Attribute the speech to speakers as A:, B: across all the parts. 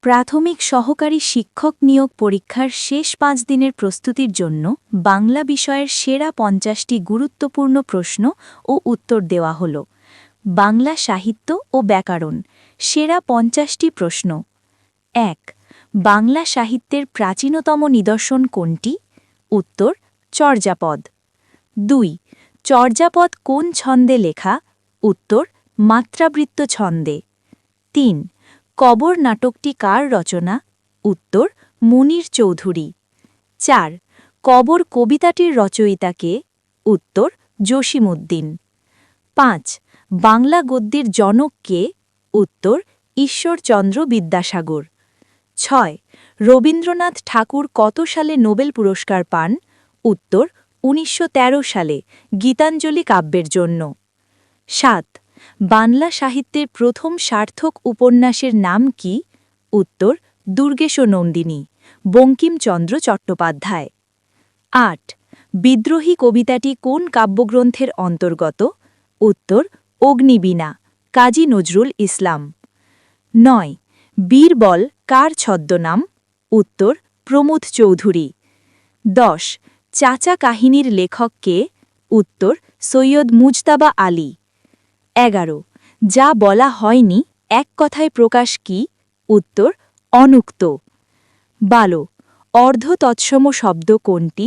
A: প্রাথমিক সহকারী শিক্ষক নিয়োগ পরীক্ষার শেষ ৫ দিনের প্রস্তুতির জন্য বাংলা বিষয়ের সেরা ৫০টি গুরুত্বপূর্ণ প্রশ্ন ও উত্তর দেওয়া হল। বাংলা সাহিত্য ও ব্যাকরণ সেরা ৫০টি প্রশ্ন। ১. বাংলা সাহিত্যের প্রাচীনতম নিদর্শন কোনটি? উত্তর চর্যাপদ। ২. চর্যাপদ কোন ছন্দে লেখা? উত্তর মাত্রাবৃত্ত ছন্দে। ৩. কবর নাটকটি কার রচনা? উত্তর মুনীর চৌধুরী। ৪. কবর কবিতাটির রচয়িতা কে? উত্তর জসিমউদ্দিন। ৫. বাংলা গদ্যের জনক কে? উত্তর ঈশ্বরচন্দ্র বিদ্যাসাগর। ৬. রবীন্দ্রনাথ ঠাকুর কত সালে নোবেল পুরস্কার পান? উত্তর ১৯১৩ সালে গীতাঞ্জলি কাব্যের জন্য। ৭. বাংলা সাহিত্যের প্রথম সার্থক উপন্যাসের নাম কি? উত্তর দুর্গেশনন্দিনী, বঙ্কিমচন্দ্র চট্টোপাধ্যায়। ৮. বিদ্রোহী কবিতাটি কোন কাব্যগ্রন্থের অন্তর্গত? উত্তর অগ্নিবীণা, কাজী নজরুল ইসলাম। ৯. বীরবল কার ছদ্মনাম? উত্তর প্রমোদ চৌধুরী। ১০. চাচা কাহিনীর লেখক কে? উত্তর সৈয়দ মুজতাবা আলী। ১১. যা বলা হয়নি এক কথায় প্রকাশ কি? উত্তর অনুক্ত। ১২. অর্ধ তৎসম শব্দ কোনটি?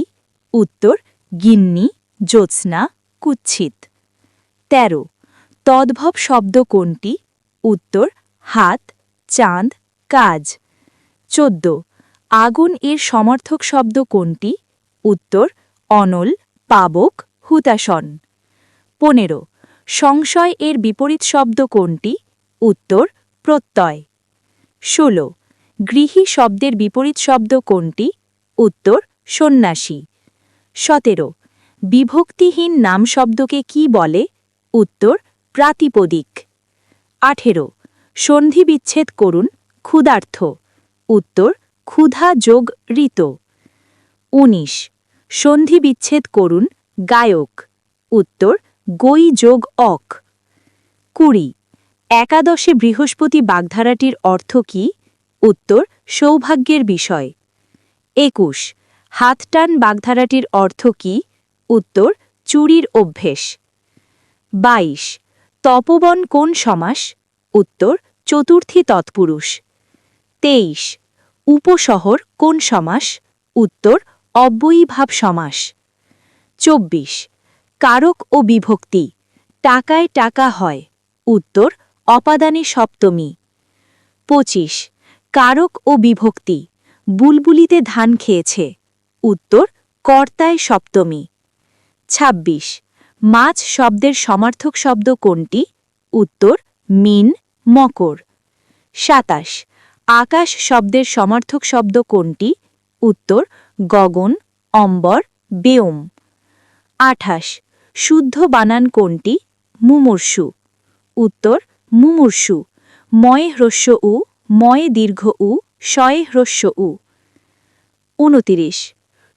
A: উত্তর গিন্নি, জ্যোৎস্না, কুৎসিত। ১৩. তদ্ভব শব্দ কোনটি? উত্তর হাত, চাঁদ, কাজ। ১৪. আগুন এর সমার্থক শব্দ কোনটি? উত্তর অনল, পাবক, হুতাশন। ১৫. সংশয় এর বিপরীত শব্দ কোনটি? উত্তর প্রত্যয়। ১৬. গৃহী শব্দের বিপরীত শব্দ কোনটি? উত্তর সন্ন্যাসী। ১৭. বিভক্তিহীন নাম শব্দকে কি বলে? উত্তর প্রাতিপদিক। ১৮. সন্ধি বিচ্ছেদ করুন, ক্ষুধার্থ। উত্তর ক্ষুধা যোগ ঋত। ১৯. সন্ধি বিচ্ছেদ করুন, গায়ক। উত্তর গই যোগ অক। ২০. একাদশে বৃহস্পতি বাগধারাটির অর্থ কি? উত্তর সৌভাগ্যের বিষয়। ২১. হাতটান বাগধারাটির অর্থ কি? উত্তর চুরির অভ্যেস। ২২. তপোবন কোন সমাস? উত্তর চতুর্থী তৎপুরুষ। ২৩. উপশহর কোন সমাস? উত্তর অব্যয়ীভাব সমাস। ২৪. কারক ও বিভক্তি টাকায় টাকা হয়। উত্তর অপাদানে সপ্তমী। ২৫. কারক ও বিভক্তি বুলবুলিতে ধান খেয়েছে। উত্তর কর্তায় সপ্তমী। ২৬. মাছ শব্দের সমার্থক শব্দ কোনটি? উত্তর মিন, মকর। ২৭. আকাশ শব্দের সমার্থক শব্দ কোনটি? উত্তর গগন, অম্বর, বেয়ম। ২৮. শুদ্ধ বানান কোনটি? মুমূর্ষু। উত্তর মুমূর্ষু, ময়ে হ্রস্ব উ, ময়ে দীর্ঘ উ, শয়ে হ্রস্ব উ। ২৯.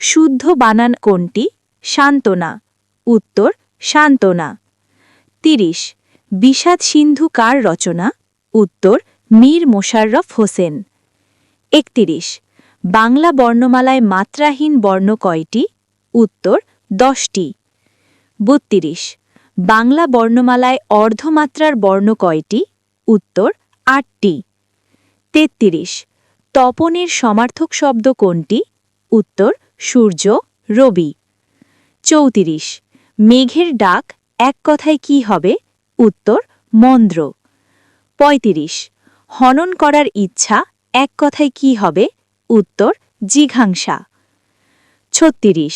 A: শুদ্ধ বানান কোনটি? সান্ত্বনা। উত্তর সান্ত্বনা। ৩০. বিষাদ সিন্ধু কার রচনা? উত্তর মীর মোশাররফ হোসেন। ৩১. বাংলা বর্ণমালায় মাত্রাহীন বর্ণ কয়টি? উত্তর ১০টি। ৩২. বাংলা বর্ণমালায় অর্ধমাত্রার বর্ণ কয়টি? উত্তর ৮টি। ৩৩. তপনের সমার্থক শব্দ কোনটি? উত্তর সূর্য, রবি। ৩৪. মেঘের ডাক এক কথায় কি হবে? উত্তর মন্দ্র। ৩৫. হনন করার ইচ্ছা এক কথায় কি হবে? উত্তর জিঘাংসা। ৩৬.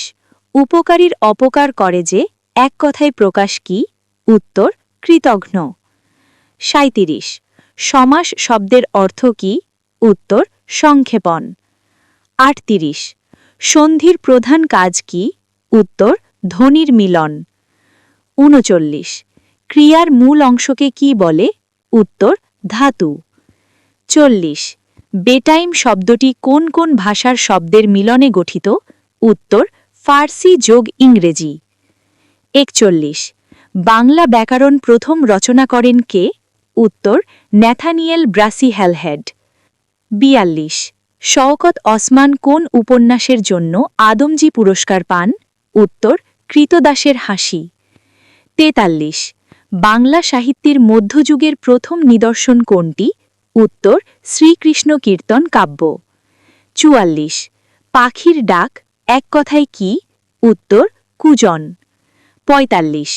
A: উপকারীর অপকার করে যে এক কথায় প্রকাশ কি? উত্তর কৃতঘ্ন। ৩৭. সমাস শব্দের অর্থ কি? উত্তর সংক্ষেপণ। ৩৮. সন্ধির প্রধান কাজ কি? উত্তর ধ্বনির মিলন। ৩৯. ক্রিয়ার মূল অংশকে কি বলে? উত্তর ধাতু। ৪০. বেটাইম শব্দটি কোন কোন ভাষার শব্দের মিলনে গঠিত? উত্তর ফার্সি যোগ ইংরেজি। ৪১. বাংলা ব্যাকরণ প্রথম রচনা করেন কে? উত্তর Nathaniel Brassey Halhed. 42 Shawkat Osman কোন উপন্যাসের জন্য আদমজী পুরস্কার পান? উত্তর কৃতদাসের হাসি। 43 বাংলা সাহিত্যের মধ্যযুগের প্রথম নিদর্শন কোনটি? উত্তর শ্রীকৃষ্ণ কীর্তন কাব্য। 44 পাখির ডাক এক কথায় কি? উত্তর কুজন। 45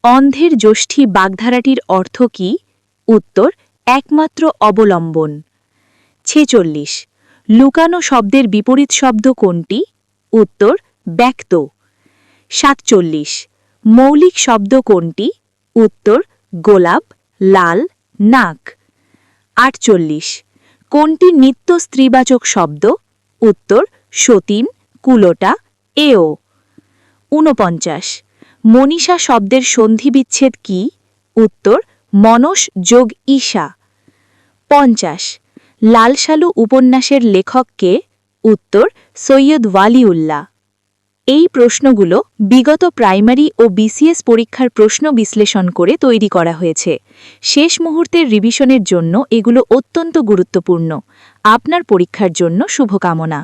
A: অন্ধের যষ্ঠী বাগধারাটির অর্থ কি? উত্তর একমাত্র অবলম্বন। 46 লুকানো শব্দের বিপরীত শব্দ কোনটি? উত্তর ব্যক্ত। 47 মৌলিক শব্দ কোনটি? উত্তর গোলাপ, লাল, নাক। 48 কোনটি নিত্য স্ত্রীবাচক শব্দ? উত্তর সতীন, কুলোটা, এও। 49 মনীষা শব্দের সন্ধিবিচ্ছেদ কি? উত্তর মনস যোগ ঈশা। 50 লালসালু উপন্যাসের লেখক কে? উত্তর সৈয়দ ওয়ালিউল্লাহ। এই প্রশ্নগুলো বিগত প্রাইমারি ও বিসিএস পরীক্ষার প্রশ্ন বিশ্লেষণ করে তৈরি করা হয়েছে। শেষ মুহূর্তের রিভিশনের জন্য এগুলো অত্যন্ত গুরুত্বপূর্ণ। আপনার পরীক্ষার জন্য শুভকামনা।